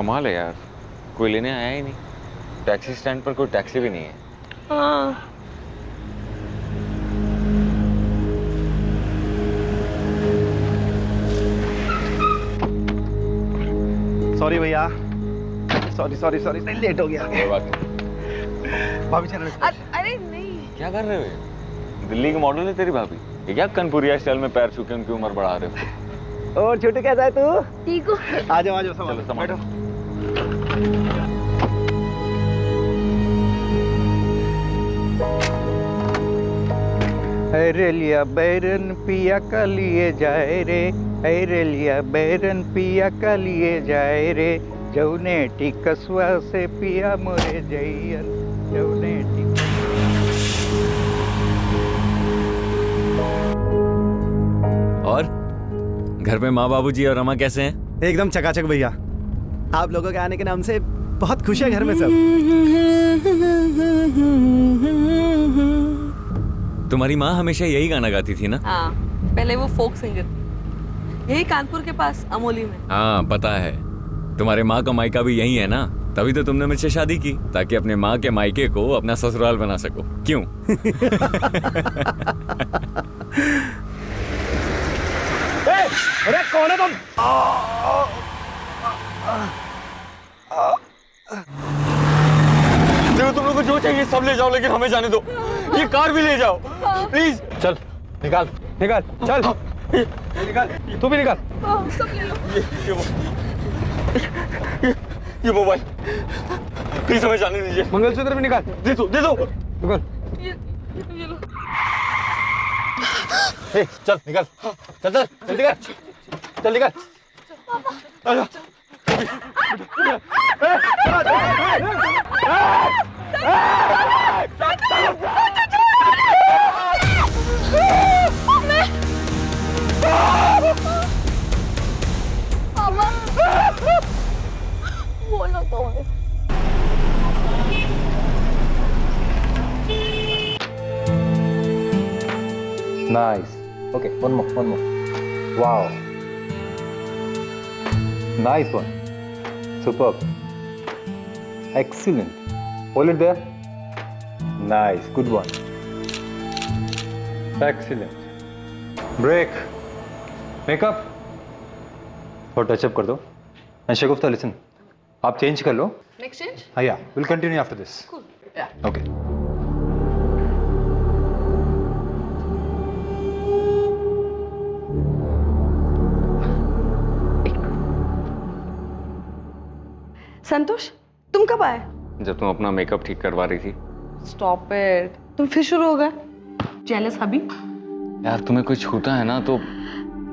कमाल है यार, कोई लेने आया ही नहीं। टैक्सी स्टैंड पर कोई टैक्सी भी नहीं है। हाँ। सॉरी भैया, सॉरी सॉरी सॉरी, लेट हो गया। कोई बात नहीं। भाभी चल रही। अरे नहीं, क्या कर रहे हो? दिल्ली की मॉडल है तेरी भाभी। ये क्या कनपुरिया स्टाइल में पैर छू के उनकी उम्र बढ़ा रहे हो? और छोटू कैसा है तू? ठीक हो? आ जाओ चलो संभालो। रेलिया बैरन पिया का लिए जाए रे, रेलिया बैरन पिया का लिए जाए रे, जौने टिकसवा से पिया मोरे जैयन, जौने और घर पे माँ बाबूजी और रमा कैसे हैं? एकदम चकाचक भैया। आप लोगों के आने के नाम से बहुत खुश है घर में सब। तुम्हारी माँ हमेशा यही गाना गाती थी ना? हाँ, पहले वो फोक सिंगर, यही कानपुर के पास अमोली में। हाँ पता है। तुम्हारे माँ का मायका भी यही है ना, तभी तो तुमने मुझसे शादी की, ताकि अपने माँ के मायके को अपना ससुराल बना सको। क्यों? अरे कौन है तुम? देखो तुम लोग को जो चाहिए सब ले जाओ, लेकिन हमें जाने दो। ये कार भी ले जाओ प्लीज। चल निकाल निकाल, चल निकाल, तू भी निकाल। सब ले लो। ये मोबाइल प्लीज हमें जाने दीजिए। मंगलसूत्र भी निकाल, दे दो निकाल। ये लो। चल निकाल, चल चल जल्दी कर, चल निकाल। बोलो तो। Nice. Okay, one more. Wow. Nice one. Superb. Excellent. Hold it there. Nice. Good one. Excellent. Break. Makeup. और टचअप कर दो. And Shagufta, listen. आप चेंज कर लो. Next change. हाँ, yeah. We'll continue after this. Cool. Okay. Santosh, तुम कब आए? जब तुम अपना मेकअप ठीक करवा रही थी। स्टॉप इट, तुम फिर शुरू हो गए। जेलस हबी। यार तुम्हें कोई छूता है ना तो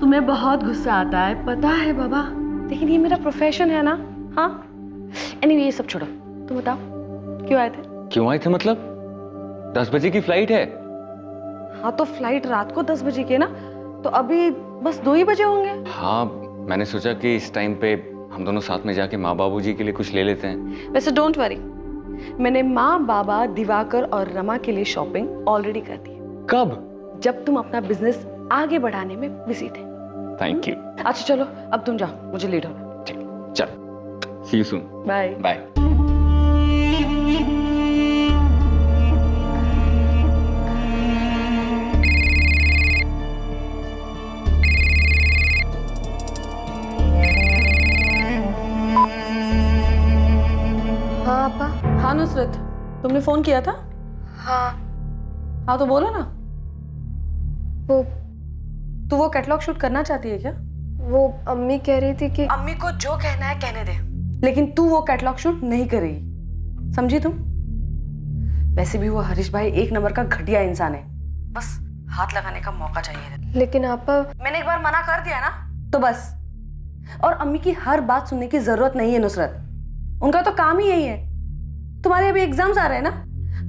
तुम्हें बहुत गुस्सा आता है, पता है बाबा, लेकिन ये मेरा प्रोफेशन है ना। हाँ, एनीवे ये सब छोड़ो, तुम बताओ क्यों आए थे? क्यों आए थे मतलब? 10 बजे की फ्लाइट है। हाँ तो फ्लाइट रात को 10 बजे की है ना, तो अभी बस 2 ही बजे होंगे। हाँ, मैंने सोचा कि इस टाइम पे हम दोनों साथ में जाके माँ बाबूजी के लिए कुछ ले लेते हैं। वैसे डोंट वरी, मैंने माँ बाबा दिवाकर और रमा के लिए शॉपिंग ऑलरेडी कर दी। कब? जब तुम अपना बिजनेस आगे बढ़ाने में बिजी थे। Thank you. अच्छा चलो अब तुम जाओ, मुझे लेट होना। ठीक, चल see you soon. Bye bye. हाँ पापा। हाँ नुसरत, तुमने फोन किया था? हाँ तो बोलो ना। तू वो कैटलॉग शूट करना चाहती है क्या? वो अम्मी कह रही थी कि अम्मी को जो कहना है कहने दे, लेकिन तू वो कैटलॉग शूट नहीं करेगी, समझी तुम? वैसे भी वो हरीश भाई एक नंबर का घटिया इंसान है, बस हाथ लगाने का मौका चाहिए। लेकिन आपा, मैंने एक बार मना कर दिया ना तो बस। और अम्मी की हर बात सुनने की जरूरत नहीं है नुसरत, उनका तो काम ही यही है। तुम्हारे अभी एग्जाम्स आ रहे हैं ना,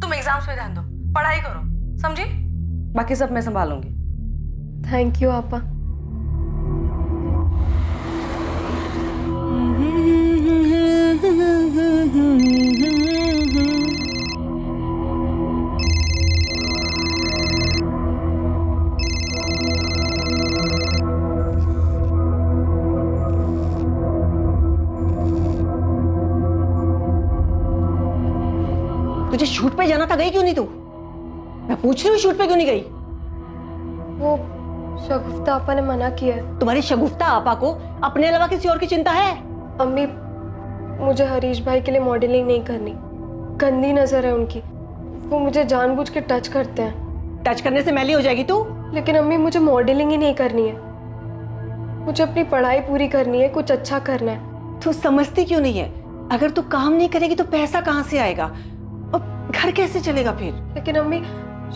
तुम एग्जाम्स पे ध्यान दो, पढ़ाई करो, समझी? बाकी सब मैं संभालूंगी। थैंक यू आपा। तुझे शूट पे जाना था, गई क्यों नहीं तू? मैं पूछ रही हूँ शूट पे क्यों नहीं गई? वो शगुफ्ता आपा ने मना किया है। तुम्हारी शगुफ्ता आपा को अपने अलावा किसी और की चिंता है? अम्मी, मुझे हरीश भाई के लिए मॉडलिंग नहीं करनी। गंदी नजर है उनकी, वो मुझे जानबूझ के टच करते हैं। टच करने से मैली हो जाएगी तू। लेकिन अम्मी, मुझे मॉडलिंग ही नहीं करनी है, मुझे अपनी पढ़ाई पूरी करनी है, कुछ अच्छा करना है। तू समझती क्यों नहीं है? अगर तू काम नहीं करेगी तो पैसा कहाँ से आएगा और घर कैसे चलेगा फिर? लेकिन अम्मी,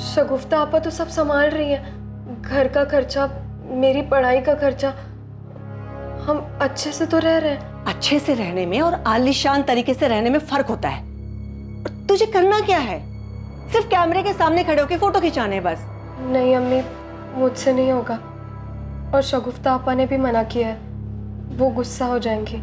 शगुफ्ता आपा तो सब संभाल रही है, घर का खर्चा, मेरी पढ़ाई का खर्चा। हम अच्छे से तो रह रहे हैं। अच्छे से रहने में और आलीशान तरीके से रहने में फर्क होता है। और तुझे करना क्या है? सिर्फ कैमरे के सामने खड़े होकर फोटो खिंचाने हैं बस। नहीं अम्मी, मुझसे नहीं होगा। और शगुफ्ता आपा ने भी मना किया है, वो गुस्सा हो जाएंगी।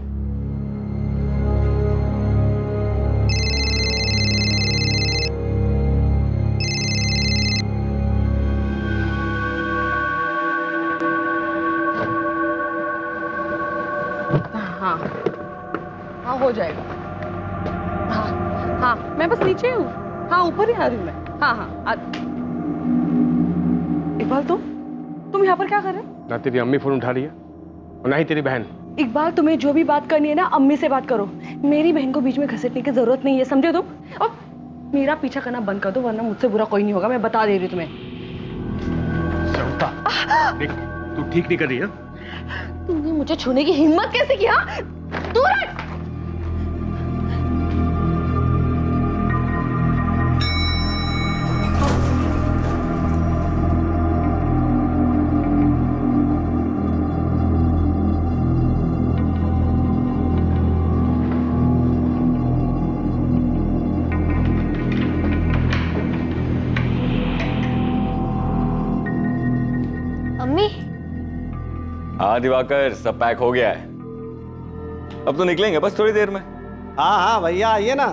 हाँ हाँ, हो जाएगा। हाँ हाँ, मैं बस नीचे हूँ। हाँ, ऊपर ही आ रही हूँ मैं। हाँ हाँ इकबाल, तुम यहाँ पर क्या कर रहे हो? ना तेरी अम्मी फोन उठा रही है और ना ही तेरी बहन। इकबाल, तुम्हें जो भी बात करनी है ना, अम्मी से बात करो। मेरी बहन को बीच में घसीटने की जरूरत नहीं है, समझे तुम? और मेरा पीछा करना बंद कर दो, वरना मुझसे बुरा कोई नहीं होगा, मैं बता दे रही हूँ तुम्हें। देख, तू ठीक नहीं कर रही है। तुमने मुझे छूने की हिम्मत कैसे किया? दूर हट! अम्मी, हाँ दिवाकर, सब पैक हो गया है। अब तो निकलेंगे बस थोड़ी देर में। हाँ हाँ भैया, आइए ना।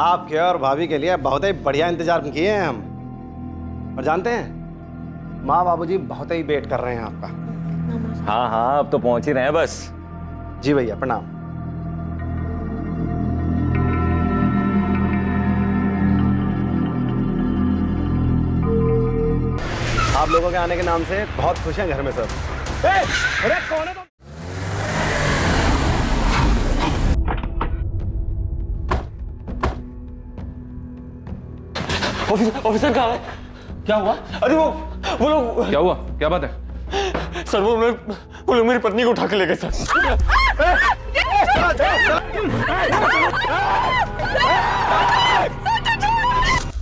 आपके और भाभी के लिए बहुत ही बढ़िया इंतजार किए हैं हम। और जानते हैं, माँ बाबूजी बहुत ही वेट कर रहे हैं आपका। हाँ हाँ, अब तो पहुंच ही रहे हैं बस। जी भैया, प्रणाम। आप लोगों के आने के नाम से बहुत खुश हैं घर में सब। अरे कौन है तुम? ऑफिसर कहाँ है? क्या हुआ? अरे वो लोग। क्या हुआ? क्या बात है? सर वो लोग मेरी पत्नी को उठा के ले गए सर।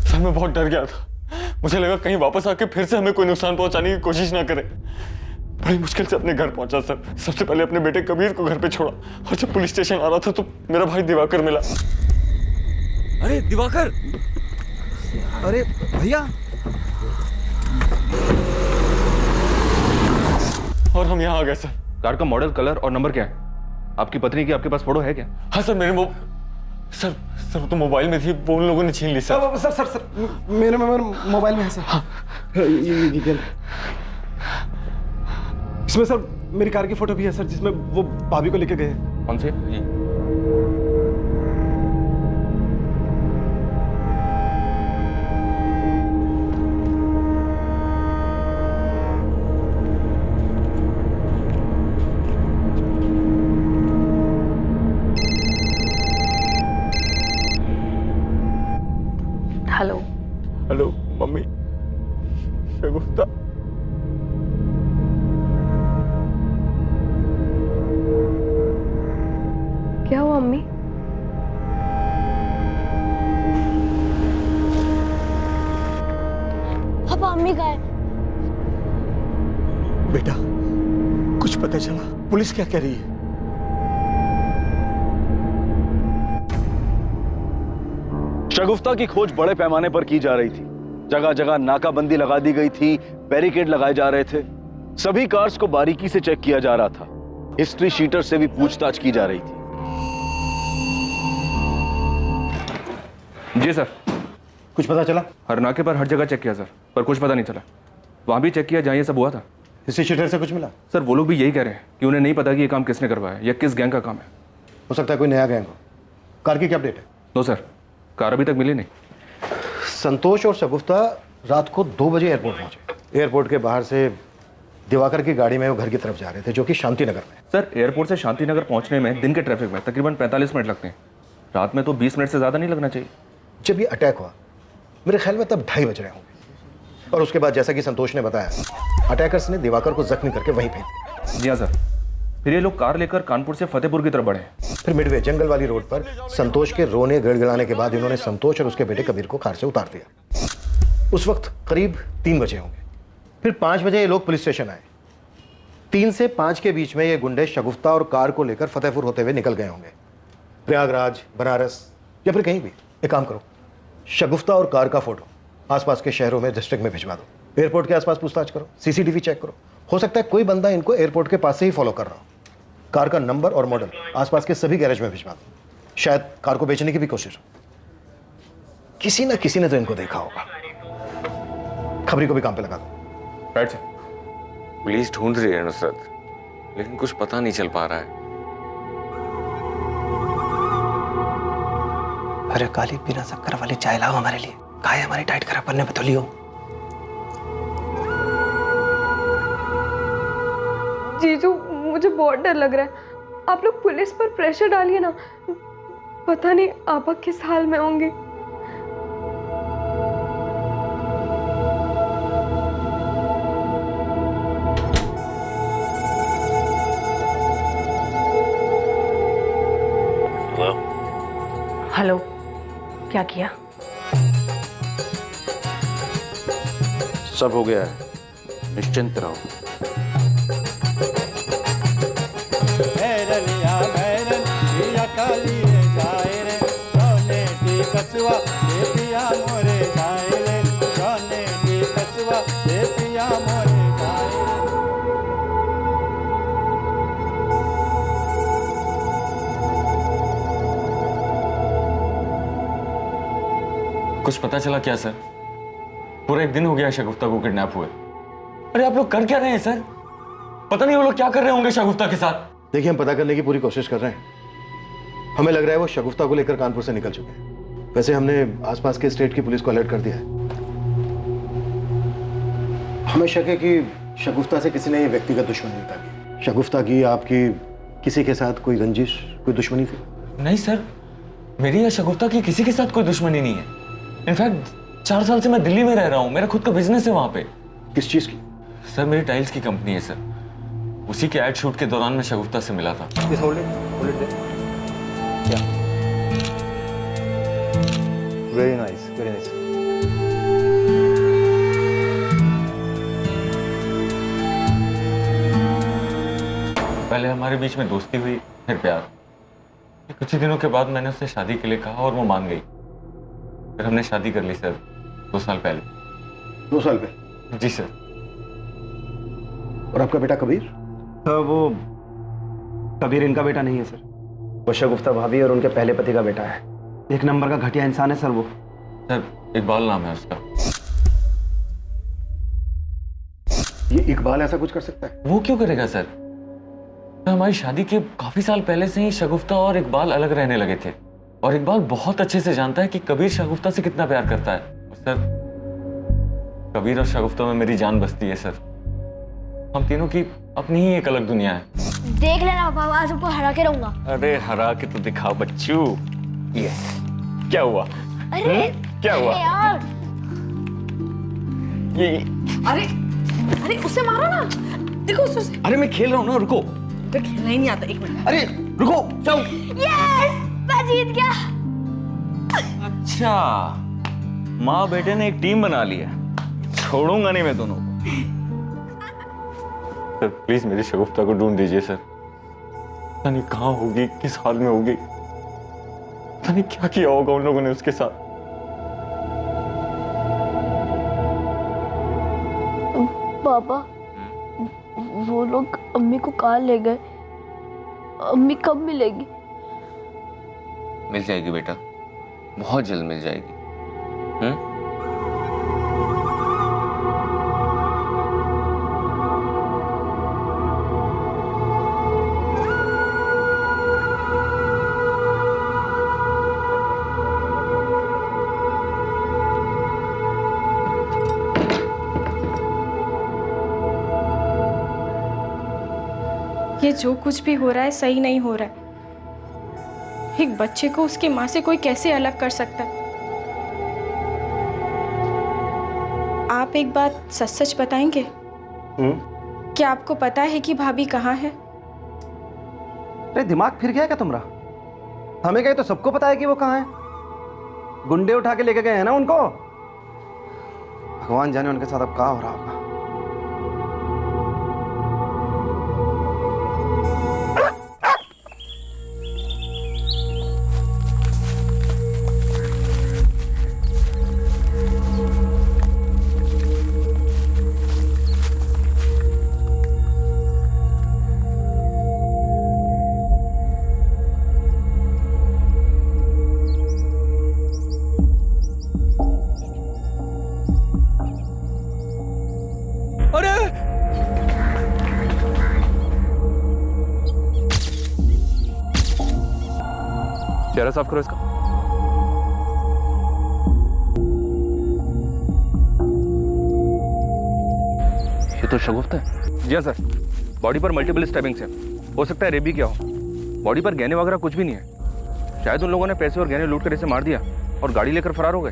सर मैं बहुत डर गया था, मुझे लगा कहीं वापस आके फिर से हमें कोई नुकसान पहुंचाने की कोशिश ना करे। बड़ी मुश्किल से अपने घर पहुंचा सर। सबसे पहले अपने बेटे कबीर को घर पे छोड़ा, और जब पुलिस स्टेशन आ रहा था तो मेरा भाई दिवाकर मिला। अरे दिवाकर! अरे भैया, और हम यहाँ आ गए सर। कार का मॉडल, कलर और नंबर क्या है? आपकी पत्नी की आपके पास फोटो है क्या? हाँ सर, मेरे सर तो मोबाइल में थी, वो उन लोगों ने छीन ली सर। सर मेरे मोबाइल में है सर। हाँ। ये इसमें सर मेरी कार की फोटो भी है सर, जिसमें वो भाभी को लेके गए हैं। कौन से? हेलो हेलो मम्मी, शगुफ्ता। क्या हुआ अम्मी? पापा, अम्मी गायब। बेटा, कुछ पता चला? पुलिस क्या कह रही है? शगुफ्ता की खोज बड़े पैमाने पर की जा रही थी। जगह जगह नाकाबंदी लगा दी गई थी, बैरिकेड लगाए जा रहे थे, सभी कार्स को बारीकी से चेक किया जा रहा था, हिस्ट्री शीटर से भी पूछताछ की जा रही थी। जी सर। कुछ पता चला? हर नाके पर हर जगह चेक किया सर, पर कुछ पता नहीं चला। वहां भी चेक किया जहां ये सब हुआ था। हिस्ट्री शीटर से कुछ मिला? सर वो लोग भी यही कह रहे हैं कि उन्हें नहीं पता कि ये काम किसने करवाया या किस गैंग का काम है। हो सकता है कोई नया गैंग हो। कार की क्या अपडेट है? नो सर, कार अभी तक मिली नहीं। संतोष और शगुफ्ता रात को 2 बजे एयरपोर्ट पहुंचे। एयरपोर्ट के बाहर से दिवाकर की गाड़ी में वो घर की तरफ जा रहे थे, जो कि शांति नगर में। सर एयरपोर्ट से शांति नगर पहुंचने में दिन के ट्रैफिक में तकरीबन 45 मिनट लगते हैं। रात में तो 20 मिनट से ज़्यादा नहीं लगना चाहिए। जब ये अटैक हुआ मेरे ख्याल में तब 2:30 बज रहे होंगे। और उसके बाद जैसा कि संतोष ने बताया, अटैकर्स ने दिवाकर को जख्मी करके वहीं फेंक दिया। जी हाँ सर। फिर ये लोग कार लेकर कानपुर से फतेहपुर की तरफ बढ़े। फिर मिडवे जंगल वाली रोड पर संतोष के रोने गड़गड़ाने के बाद इन्होंने संतोष और उसके बेटे कबीर को कार से उतार दिया। उस वक्त करीब 3 बजे होंगे। फिर 5 बजे ये लोग पुलिस स्टेशन आए। 3 से 5 के बीच में ये गुंडे शगुफ्ता और कार को लेकर फतेहपुर होते हुए निकल गए होंगे, प्रयागराज, बनारस या फिर कहीं भी। एक काम करो, शगुफ्ता और कार का फोटो आसपास के शहरों में डिस्ट्रिक्ट में भिजवा दो। एयरपोर्ट के आसपास पूछताछ करो, सीसीटीवी चेक करो। हो सकता है कोई बंदा इनको एयरपोर्ट के पास से ही फॉलो कर रहा हो। कार का नंबर और मॉडल आसपास के सभी गैरेज में भिजवा दो। शायद कार को बेचने की भी कोशिश हो। किसी ना किसी ने तो इनको देखा होगा। खबरी को भी काम पे लगा दो। Right sir. पुलिस ढूंढ रही है नुसरत, लेकिन कुछ पता नहीं चल पा रहा है। अरे काली, बिना शक्कर वाली चाय लाओ हमारे लिए। कहा है हमारी डाइट खराब करने में तो लियो। जीजू मुझे बहुत डर लग रहा है। आप लोग पुलिस पर प्रेशर डालिए ना, पता नहीं आपा किस हाल में होंगे। हेलो, क्या किया? सब हो गया है, निश्चिंत रहो। कुछ पता चला क्या सर? पूरा 1 दिन हो गया शगुफ्ता को किडनैप हुए। अरे आप लोग कर क्या रहे हैं सर? पता नहीं वो लोग क्या कर रहे होंगे शगुफ्ता के साथ। देखिए, हम पता करने की पूरी कोशिश कर रहे हैं। हमें लग रहा है वो शगुफ्ता को लेकर कानपुर से निकल चुके हैं। वैसे हमने आसपास के स्टेट की पुलिस को अलर्ट कर दिया है। हमें शक है कि शगुफ्ता से किसी ने ये व्यक्तिगत दुश्मनी उठा की। शगुफ्ता की, आपकी, किसी के साथ कोई रंजिश, कोई दुश्मनी थी? नहीं सर, मेरी या शगुफ्ता की किसी के साथ कोई दुश्मनी नहीं है। इनफैक्ट 4 साल से मैं दिल्ली में रह रहा हूँ। मेरा खुद का बिजनेस है वहां पे। किस चीज की? सर मेरी टाइल्स की कंपनी है सर। उसी के एड शूट के दौरान मैं शगुफ्ता से मिला था। Very nice, very nice. पहले हमारे बीच में दोस्ती हुई, फिर प्यार। कुछ ही दिनों के बाद मैंने उससे शादी के लिए कहा और वो मान गई। फिर हमने शादी कर ली सर 2 साल पहले। 2 साल पहले? जी सर। और आपका बेटा कबीर? सर वो कबीर इनका बेटा नहीं है सर। वो शगुफ्ता भाभी और उनके पहले पति का बेटा है। 1 नंबर का घटिया इंसान है सर वो। सर इकबाल नाम है उसका। ये इकबाल ऐसा कुछ कर सकता है? वो क्यों करेगा सर? तो हमारी शादी के काफी साल पहले से ही शगुफ्ता और इकबाल अलग रहने लगे थे। और इकबाल बहुत अच्छे से जानता है कि कबीर शगुफ्ता से कितना प्यार करता है। और सर कबीर और शगुफ्ता में मेरी जान बसती है सर। हम तीनों की अपनी ही एक अलग दुनिया है। देख लेना पापा, आज सबको हरा के रहूंगा। अरे हरा के तो दिखाओ बच्चू। ये क्या हुआ? अरे क्या हुआ? अरे यार, ये अरे अरे उससे मारो ना। देखो उससे। अरे मैं खेल रहा हूँ ना, रुको। तो खेलना ही नहीं आता। 1 मिनट। अरे रुको, जाओ। यस, मैं जीत गया। अच्छा, माँ बेटे ने एक टीम बना ली है। छोड़ूंगा नहीं मैं दोनों को। सर प्लीज मेरी शगुफ्ता को ढूंढ दीजिए सर। पता नहीं कहाँ होगी, किस हाल में होगी। पता नहीं क्या किया होगा उन लोगों ने उसके साथ। पापा वो लोग अम्मी को कहाँ ले गए? अम्मी कब मिलेगी? मिल जाएगी बेटा, बहुत जल्द मिल जाएगी। ये जो कुछ भी हो रहा है सही नहीं हो रहा है। एक बच्चे को उसकी माँ से कोई कैसे अलग कर सकता है? आप एक बात सच सच बताएंगे? क्या आपको पता है कि भाभी कहाँ है? अरे दिमाग फिर गया क्या तुम्हारा? हमें कहे तो सबको पता है कि वो कहाँ है। गुंडे उठा के लेके गए हैं ना उनको। भगवान जाने उनके साथ अब क्या हो रहा होगा। चेहरा साफ करो इसका। ये तो शगुफ्ता है। जी हाँ सर, बॉडी पर मल्टीपल स्टैबिंग्स है। हो सकता है रेप भी किया हो। बॉडी पर गहने वगैरह कुछ भी नहीं है। शायद उन लोगों ने पैसे और गहने लूट कर इसे मार दिया और गाड़ी लेकर फरार हो गए।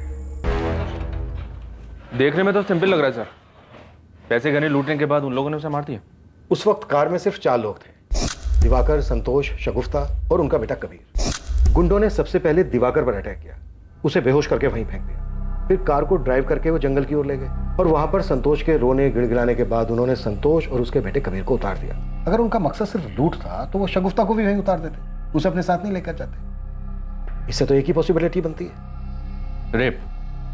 देखने में तो सिंपल लग रहा है सर। पैसे गहने लूटने के बाद उन लोगों ने उसे मार दिया। उस वक्त कार में सिर्फ 4 लोग थे, दिवाकर, संतोष, शगुफ्ता और उनका बेटा कबीर। गुंडों ने सबसे पहले दिवाकर पर अटैक किया, उसे बेहोश करके वहीं फेंक दिया। फिर कार को ड्राइव करके वो जंगल की ओर ले गए और वहां पर संतोष के रोने गिड़गिड़ाने के बाद उन्होंने संतोष और उसके बेटे कबीर को उतार दिया। अगर उनका मकसद सिर्फ लूट था तो वो शगुफ्ता को भी वहीं उतार देते, उसे अपने साथ नहीं लेकर जाते। इससे तो एक ही पॉसिबिलिटी बनती है, रेप।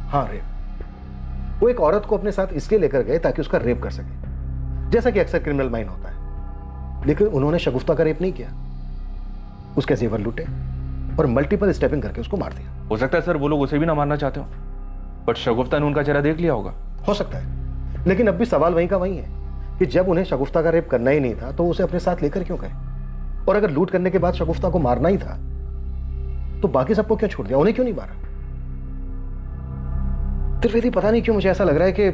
हाँ, रेप। वो एक औरत को अपने साथ इसलिए लेकर गए ताकि उसका रेप कर सके, जैसा कि अक्सर क्रिमिनल माइंड होता है। लेकिन उन्होंने शगुफ्ता का रेप नहीं किया, उसके जेवर लूटे और मल्टीपल स्टेपिंग करके उसको मार दिया। हो सकता है सर वो लोग उसे भी ना मारना चाहते हो, बट शगुफ्ता ने उनका चेहरा देख लिया होगा। हो सकता है, लेकिन अब भी सवाल वहीं का वहीं है कि जब उन्हें शगुफ्ता का रेप करना ही नहीं था तो उसे अपने साथ लेकर क्यों गए? और अगर लूट करने के बाद शगुफ्ता को मारना ही था तो बाकी सबको क्यों छोड़ दिया, उन्हें क्यों नहीं मारा? त्रिवेदी, पता नहीं क्यों मुझे ऐसा लग रहा है कि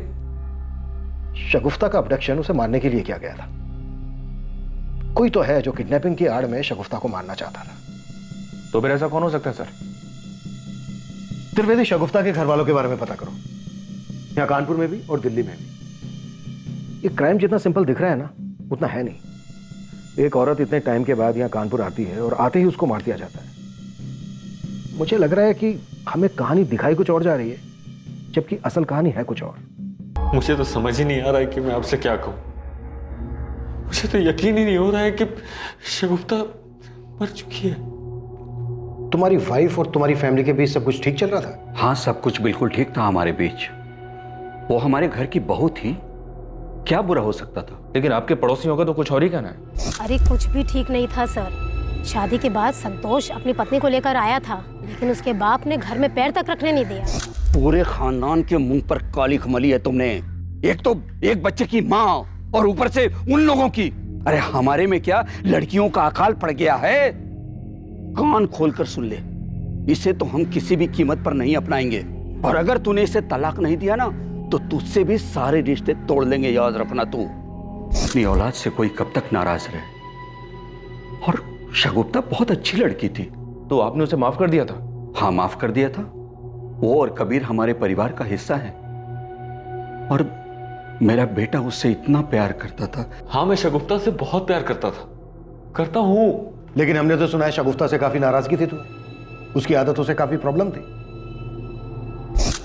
शगुफ्ता का अबडक्शन उसे मारने के लिए किया गया था। कोई तो है जो किडनैपिंग की आड़ में शगुफ्ता को मारना चाहता था। तो फिर ऐसा कौन हो सकता है सर? त्रिवेदी, शगुफ्ता के घर वालों के बारे में पता करो, यहां कानपुर में भी और दिल्ली में भी। ये क्राइम जितना सिंपल दिख रहा है ना, उतना है नहीं। एक औरत इतने टाइम के बाद यहां कानपुर आती है और आते ही उसको मार दिया जाता है। मुझे लग रहा है कि हमें कहानी दिखाई कुछ और जा रही है, जबकि असल कहानी है कुछ और। मुझे तो समझ ही नहीं आ रहा है कि मैं आपसे क्या कहूं। मुझे तो यकीन ही नहीं हो रहा है कि शगुफ्ता मर चुकी है। तुम्हारी वाइफ और तुम्हारी फैमिली के बीच सब कुछ ठीक चल रहा था? हाँ, सब कुछ बिल्कुल ठीक था हमारे बीच। वो हमारे घर की बहू थी, क्या बुरा हो सकता था? लेकिन आपके पड़ोसियों का तो कुछ और ही कहना है। अरे कुछ भी ठीक नहीं था सर। शादी के बाद संतोष अपनी पत्नी को लेकर आया था, लेकिन उसके बाप ने घर में पैर तक रखने नहीं दिया। पूरे खानदान के मुंह पर काली खमली है तुमने। एक तो एक बच्चे की माँ और ऊपर से उन लोगों की। अरे हमारे में क्या लड़कियों का अकाल पड़ गया है? कान खोलकर सुन ले, इसे तो हम किसी भी कीमत पर नहीं अपनाएंगे। और अगर तूने इसे तलाक नहीं दिया ना तो तुझसे भी सारे रिश्ते तोड़ लेंगे, याद रखना। तू अपनी औलाद से कोई कब तक नाराज रहे। और शगुफ्ता बहुत अच्छी लड़की थी। तो आपने उसे माफ कर दिया था? हाँ, माफ कर दिया था। वो और कबीर हमारे परिवार का हिस्सा है और मेरा बेटा उससे इतना प्यार करता था। हाँ, मैं शगुफ्ता से बहुत प्यार करता था, करता हूं। लेकिन हमने तो सुना है शगुफ्ता से काफी नाराजगी थी तुम्हें, उसकी आदतों से काफी प्रॉब्लम थी।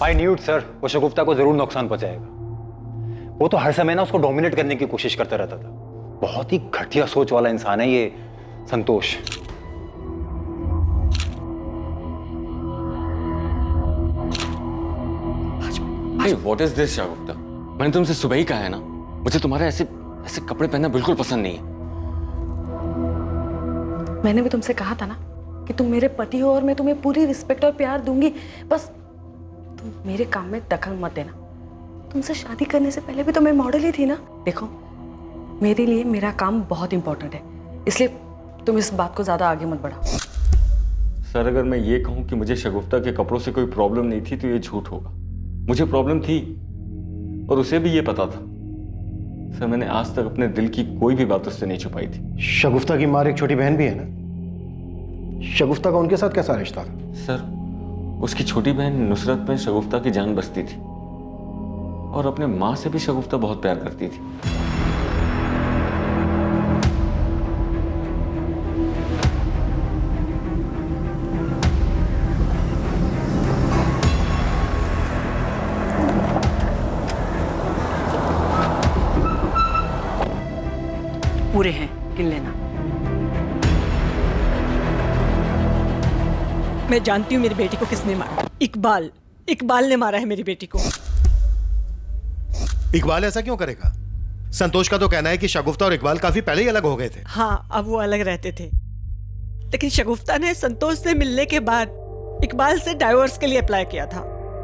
आई न्यू इट सर, वो शगुफ्ता को जरूर नुकसान पहुंचाएगा। वो तो हर समय ना उसको डोमिनेट करने की कोशिश करता रहता था। बहुत ही घटिया सोच वाला इंसान है ये संतोष। व्हाट इज दिस शगुफ्ता? मैंने तुमसे सुबह ही कहा है ना, मुझे तुम्हारे ऐसे ऐसे कपड़े पहनना बिल्कुल पसंद नहीं है। मैंने भी तुमसे कहा था ना कि तुम मेरे पति हो और मैं तुम्हें पूरी रिस्पेक्ट और प्यार दूंगी, बस तुम मेरे काम में दखल मत देना। तुमसे शादी करने से पहले भी तो मैं मॉडल ही थी ना। देखो, मेरे लिए मेरा काम बहुत इंपॉर्टेंट है, इसलिए तुम इस बात को ज्यादा आगे मत बढ़ाओ। सर, अगर मैं ये कहूं कि मुझे शगुफ्ता के कपड़ों से कोई प्रॉब्लम नहीं थी तो ये झूठ होगा। मुझे प्रॉब्लम थी और उसे भी ये पता था। सर मैंने आज तक अपने दिल की कोई भी बात उससे नहीं छुपाई थी। शगुफ्ता की माँ एक छोटी बहन भी है ना, शगुफ्ता का उनके साथ कैसा रिश्ता था? सर उसकी छोटी बहन नुसरत में शगुफ्ता की जान बसती थी और अपने माँ से भी शगुफ्ता बहुत प्यार करती थी। पूरे हैं, गिन लेना। मैं जानती हूँ मेरी बेटी को किसने मारा। इकबाल ने मारा है मेरी बेटी को। इकबाल ऐसा क्यों करेगा? संतोष का तो कहना है कि शगुफ्ता और इकबाल काफी पहले ही अलग हो गए थे। हाँ, अब वो अलग रहते थे, लेकिन शगुफ्ता ने संतोष से मिलने के बाद इकबाल से डाइवोर्स के लिए अप्लाई किया था।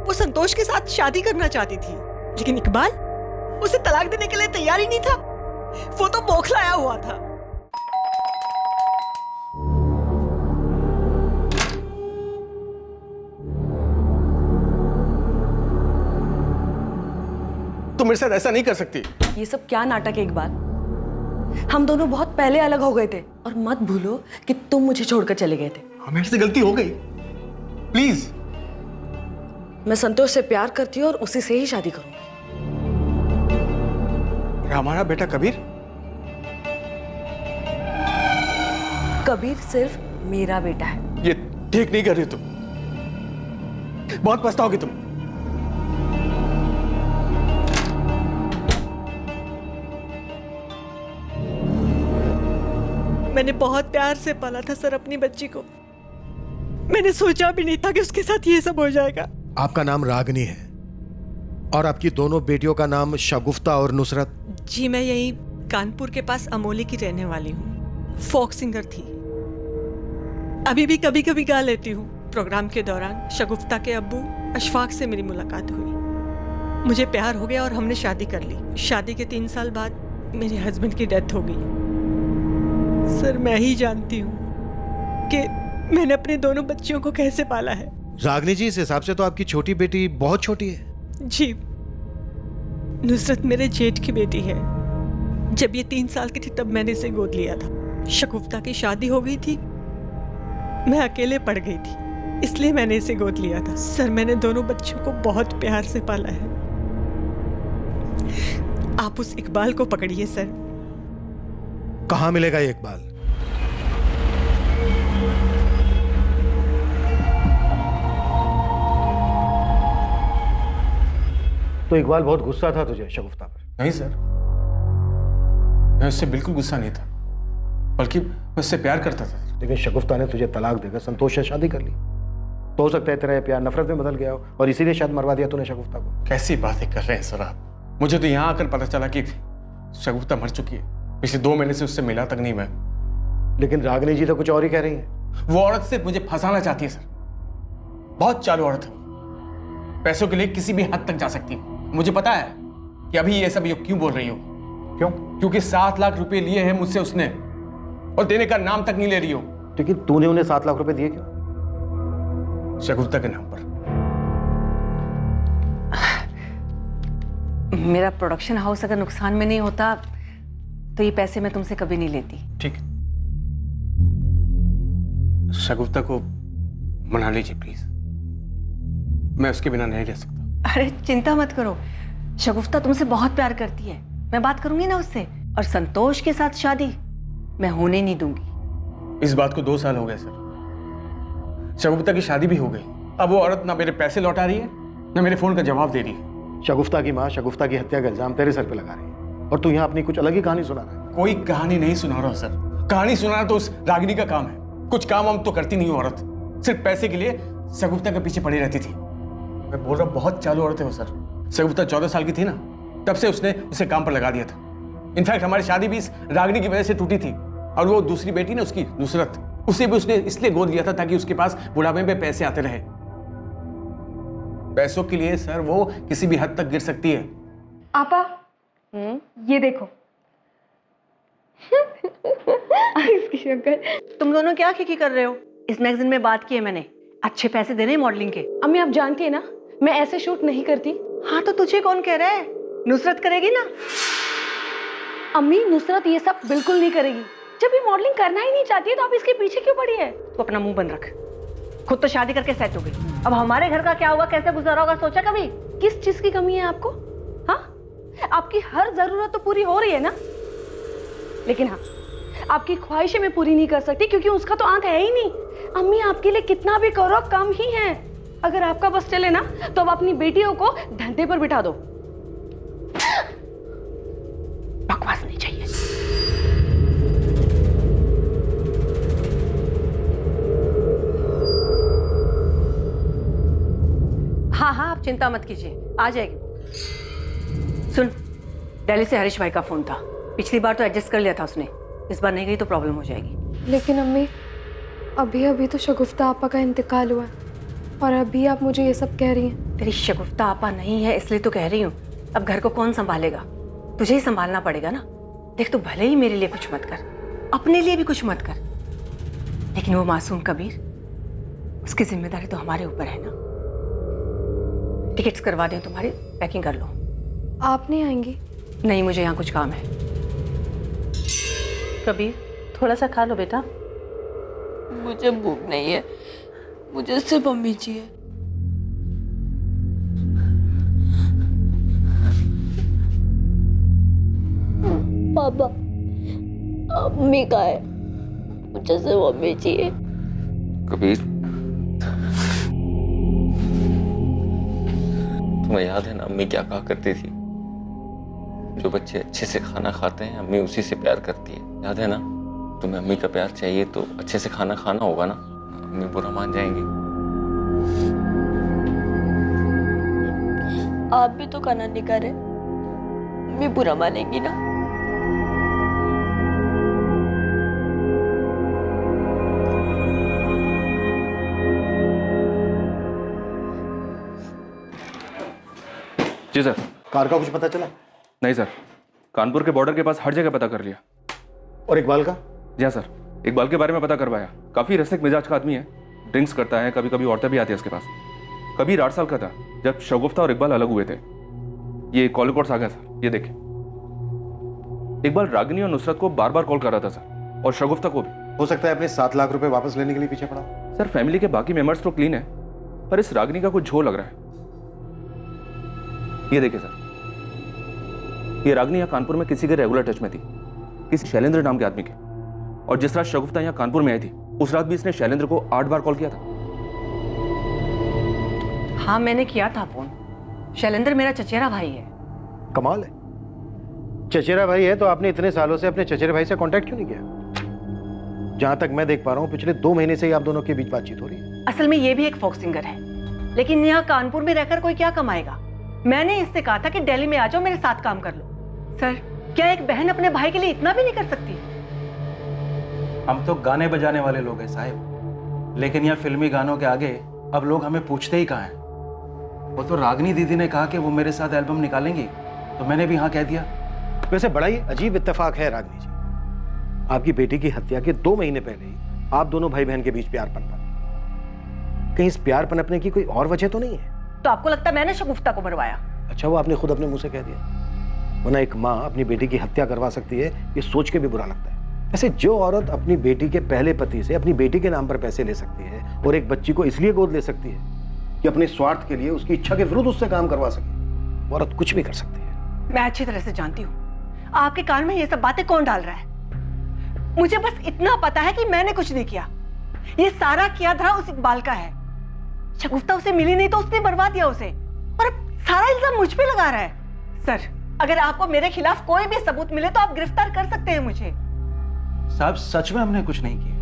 वो संतोष के साथ शादी करना चाहती थी, लेकिन इकबाल उसे तलाक देने के लिए तैयार ही नहीं था। वो तो बौखलाया हुआ था। तुम मेरे साथ ऐसा नहीं कर सकती। ये सब क्या नाटक है इकबाल? हम दोनों बहुत पहले अलग हो गए थे और मत भूलो कि तुम मुझे छोड़कर चले गए थे। मेरे से गलती हो गई, प्लीज। मैं संतोष से प्यार करती हूँ और उसी से ही शादी करूंगी। हमारा बेटा कबीर सिर्फ मेरा बेटा है। ये ठीक नहीं कर रही तुम, बहुत पछताओगी तुम। मैंने बहुत प्यार से पाला था सर अपनी बच्ची को। मैंने सोचा भी नहीं था कि उसके साथ ये सब हो जाएगा। आपका नाम रागनी है और आपकी दोनों बेटियों का नाम शगुफ्ता और नुसरत। जी, मैं यही कानपुर के पास अमोली की रहने वाली हूँ। फोक सिंगर थी, अभी भी कभी कभी गा लेती हूँ। प्रोग्राम के दौरान शगुफ्ता के अब्बू अशफाक से मेरी मुलाकात हुई। मुझे प्यार हो गया और हमने शादी कर ली। शादी के 3 साल बाद मेरे हस्बैंड की डेथ हो गई। सर मैं ही जानती हूँ कि मैंने अपने दोनों बच्चियों को कैसे पाला है। रागनी जी, इस हिसाब से तो आपकी छोटी बेटी बहुत छोटी है। जी, नुसरत मेरे जेठ की बेटी है। जब ये 3 साल की थी तब मैंने इसे गोद लिया था। शगुफ्ता की शादी हो गई थी, मैं अकेले पड़ गई थी, इसलिए मैंने इसे गोद लिया था। सर मैंने दोनों बच्चों को बहुत प्यार से पाला है। आप उस इकबाल को पकड़िए सर। कहाँ मिलेगा ये इकबाल? तो इकबाल बहुत गुस्सा था तुझे शगुफ्ता पर? नहीं सर, मैं उससे बिल्कुल गुस्सा नहीं था, बल्कि मैं उससे प्यार करता था। लेकिन शगुफ्ता ने तुझे तलाक देकर संतोष से शादी कर ली, तो हो सकता है तेरा ये प्यार नफरत में बदल गया हो और इसीलिए शायद मरवा दिया तूने शगुफ्ता को। कैसी बातें कर रहे हैं सर आप? मुझे तो यहाँ आकर पता चला कि शगुफ्ता मर चुकी है। पिछले 2 महीने से उससे मिला तक नहीं मैं। लेकिन रागनी जी तो कुछ और ही कह रही है। वो औरत सिर्फ मुझे फंसाना चाहती है सर। बहुत चालू औरत है वो, पैसों के लिए किसी भी हद तक जा सकती है। मुझे पता है कि अभी ये सब क्यों बोल रही हो। क्यों? क्योंकि 7 लाख रुपए लिए हैं मुझसे उसने और देने का नाम तक नहीं ले रही हो। लेकिन तूने उन्हें 7 लाख रुपए दिए क्यों? शगुफ्ता के नाम पर। मेरा प्रोडक्शन हाउस अगर नुकसान में नहीं होता तो ये पैसे मैं तुमसे कभी नहीं लेती। ठीक, शगुफ्ता को मना लीजिए प्लीज, मैं उसके बिना नहीं रह सकता। अरे चिंता मत करो, शगुफ्ता तुमसे बहुत प्यार करती है। मैं बात करूंगी ना उससे, और संतोष के साथ शादी मैं होने नहीं दूंगी। इस बात को 2 साल हो गए सर। शगुफ्ता की शादी भी हो गई, अब वो औरत ना मेरे पैसे लौटा रही है ना मेरे फोन का जवाब दे रही है। शगुफ्ता की माँ शगुफ्ता की हत्या का इल्जाम तेरे सर पे लगा रही है और तू यहाँ अपनी कुछ अलग ही कहानी सुना रहा है। कोई कहानी नहीं सुना रहा सर, कहानी सुनाना तो उस रागिनी का काम है। कुछ काम हम तो करती नहीं हो औरत, सिर्फ पैसे के लिए शगुफ्ता के पीछे पड़ी रहती थी। मैं बोल रहा हूँ बहुत चालू औरत है वो सर। शगुफ्ता 14 साल की थी ना, तब से उसने उसे काम पर लगा दिया था। इनफैक्ट हमारी शादी भी इस रागिनी की वजह से टूटी थी। और वो दूसरी बेटी ना उसकी नुसरत, उसे भी उसने इसलिए गोद लिया था ताकि उसके पास बुढ़ापे में पैसे आते रहे। पैसों के लिए सर वो किसी भी हद तक गिर सकती है। आपा ये देखो। इसकी शक्ल। तुम दोनों क्या खिकी कर रहे हो? इस मैगजीन में बात की है मैंने, अच्छे पैसे देने मॉडलिंग के। अम्मी आप जानती है ना मैं ऐसे शूट नहीं करती। हाँ तो तुझे कौन कह रहा है? नुसरत करेगी ना। अम्मी नुसरत ये सब बिल्कुल नहीं करेगी। जब ये मॉडलिंग करना ही नहीं चाहती है तो आप इसके पीछे क्यों पड़ी है? तो अपना मुंह बंद रख। खुद तो शादी करके सेट हो गई, अब हमारे घर का क्या होगा, कैसे गुजारा होगा, सोचा कभी? किस चीज की कमी है आपको? हाँ, आपकी हर जरूरत तो पूरी हो रही है ना, लेकिन हाँ, आपकी ख्वाहिशें मैं पूरी नहीं कर सकती क्योंकि उसका तो आंख है ही नहीं। अम्मी आपके लिए कितना भी करो कम ही है। अगर आपका बस चले ना तो अब अपनी बेटियों को धंधे पर बिठा दो। बकवास नहीं चाहिए। हाँ हाँ, आप चिंता मत कीजिए, आ जाएगी। सुन, दिल्ली से हरीश भाई का फोन था, पिछली बार तो एडजस्ट कर लिया था उसने, इस बार नहीं गई तो प्रॉब्लम हो जाएगी। लेकिन अम्मी, अभी अभी तो शगुफ्ता आपा का इंतकाल हुआ है और अभी आप मुझे ये सब कह रही हैं। तेरी शगुफ्ता आपा नहीं है इसलिए तो कह रही हूँ। अब घर को कौन संभालेगा? तुझे ही संभालना पड़ेगा ना। देख, तू भले ही मेरे लिए कुछ मत कर, अपने लिए भी कुछ मत कर, लेकिन वो मासूम कबीर, उसकी जिम्मेदारी तो हमारे ऊपर है ना। टिकट्स करवा दें तुम्हारी, पैकिंग कर लो। आप नहीं आएंगी? नहीं, मुझे यहाँ कुछ काम है। कबीर, थोड़ा सा खा लो बेटा। मुझे भूख नहीं है, मुझे सिर्फ अम्मी चाहिए। पापा, अम्मी का है, मुझे सिर्फ अम्मी चाहिए। कबीर, तुम्हें याद है ना अम्मी क्या कहा करती थी? जो बच्चे अच्छे से खाना खाते हैं अम्मी उसी से प्यार करती है, याद है ना? तुम्हें अम्मी का प्यार चाहिए तो अच्छे से खाना खाना होगा ना, अम्मी बुरा मान जाएंगी। आप भी तो खाना नहीं खा रहे, अम्मी बुरा मानेंगी ना। जी सर। कार का कुछ पता चला? नहीं सर, कानपुर के बॉर्डर के पास हर जगह पता कर लिया। और इकबाल का? जी हाँ सर, इकबाल के बारे में पता करवाया। काफी रसिक मिजाज का आदमी है, ड्रिंक्स करता है, कभी कभी औरतें भी आती है उसके पास। कबीर 8 साल का था जब शगुफ्ता और इकबाल अलग हुए थे। ये कॉल रिकॉर्ड्स आ गया सर, ये देखिए। इकबाल रागिनी और नुसरत को बार बार कॉल कर रहा था सर, और शगुफ्ता को भी। हो सकता है अपने 7 लाख रुपए वापस लेने के लिए पीछे पड़ा। सर, फैमिली के बाकी मेंबर्स तो क्लीन है, पर इस रागिनी का कुछ झोल लग रहा है। ये देखिए सर, ये रागिनी यहाँ कानपुर में किसी के रेगुलर टच में थी, किसी शैलेंद्र नाम के आदमी के। और जिस रात शगुफ्ता यहाँ कानपुर में आई थी, उस रात भी इसने शैलेंद्र को 8 बार कॉल किया था। हाँ, मैंने किया था फोन। शैलेंद्र मेरा चचेरा भाई है। कमाल है, चचेरा भाई है तो आपने इतने सालों से अपने चचेरे भाई से कांटेक्ट क्यों नहीं किया? जहां तक मैं देख पा रहा हूँ पिछले 2 महीने से ही आप दोनों के बीच बातचीत हो रही है। असल में ये भी एक फोक सिंगर है, लेकिन यहाँ कानपुर में रहकर कोई क्या कमाएगा। मैंने इससे कहा था कि दिल्ली में आ जाओ, मेरे साथ काम कर लो। सर, क्या एक बहन अपने भाई के लिए इतना भी नहीं कर सकती? हम तो गाने बजाने वाले लोग हैं साहिब, लेकिन यहाँ फिल्मी गानों के आगे अब लोग हमें पूछते ही कहाँ हैं। वो तो रागनी दीदी ने कहा कि वो मेरे साथ एल्बम निकालेंगी, तो मैंने भी हाँ कह दिया। वैसे बड़ा ही अजीब इत्तेफाक है रागनी जी, आपकी बेटी की हत्या के 2 महीने पहले ही आप दोनों भाई बहन के बीच प्यार पनपा। कहीं इस प्यार पनपने की कोई और वजह तो नहीं है? तो आपको लगता है मैंने शगुफ्ता को मरवाया? अच्छा, वो आपने खुद अपने मुंह से कह दिया। वरना एक माँ अपनी बेटी की हत्या करवा सकती है, ये सोच के भी बुरा लगता है। वैसे जो औरत अपनी बेटी के पहले पति से अपनी बेटी के नाम पर पैसे ले सकती है और एक बच्ची को इसलिए गोद ले सकती है कि अपने स्वार्थ के लिए उसकी इच्छा के विरुद्ध उससे काम करवा सके, वो औरत कुछ भी कर सकती है। मैं अच्छी तरह से जानती हूँ आपके कान में ये सब बातें कौन डाल रहा है। मुझे बस इतना पता है कि मैंने कुछ नहीं किया, ये सारा किया धरा उस इकबाल का है। शगुफ्ता उसे मिली नहीं तो उसने मरवा दिया उसे, और अब सारा इल्जाम मुझ पे लगा रहा है। सर, अगर आपको मेरे खिलाफ कोई भी सबूत मिले तो आप गिरफ्तार कर सकते हैं मुझे। साहब, सच में हमने कुछ नहीं किया।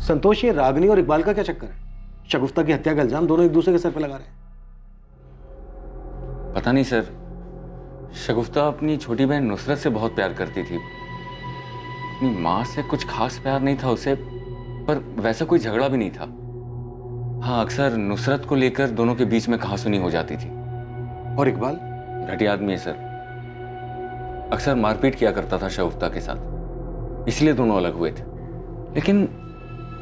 संतोष, ये रागनी और इकबाल का क्या चक्कर है? शगुफ्ता की हत्या का इल्जाम दोनों एक दूसरे के सर पे लगा रहे हैं। पता नहीं सर, शगुफ्ता अपनी छोटी बहन नुसरत से बहुत प्यार करती थी। अपनी माँ से कुछ खास प्यार नहीं था उसे, पर वैसा कोई झगड़ा भी नहीं था। हाँ, अक्सर नुसरत को लेकर दोनों के बीच में कहासुनी हो जाती थी। और इकबाल? घटिया आदमी है सर, अक्सर मारपीट किया करता था शगुफ्ता के साथ, इसलिए दोनों अलग हुए थे। लेकिन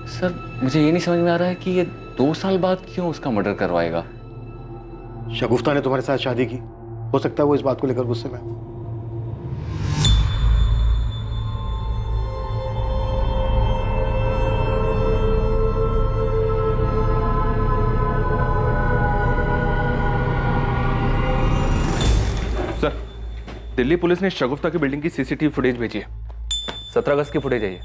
सर मुझे ये नहीं समझ में आ रहा है कि ये 2 साल बाद क्यों उसका मर्डर करवाएगा। शगुफ्ता ने तुम्हारे साथ शादी की, हो सकता है वो इस बात को लेकर गुस्से में। सर, दिल्ली पुलिस ने शगुफ्ता की बिल्डिंग की सीसीटीवी फुटेज भेजी है। 17 अगस्त की फुटेज है ये।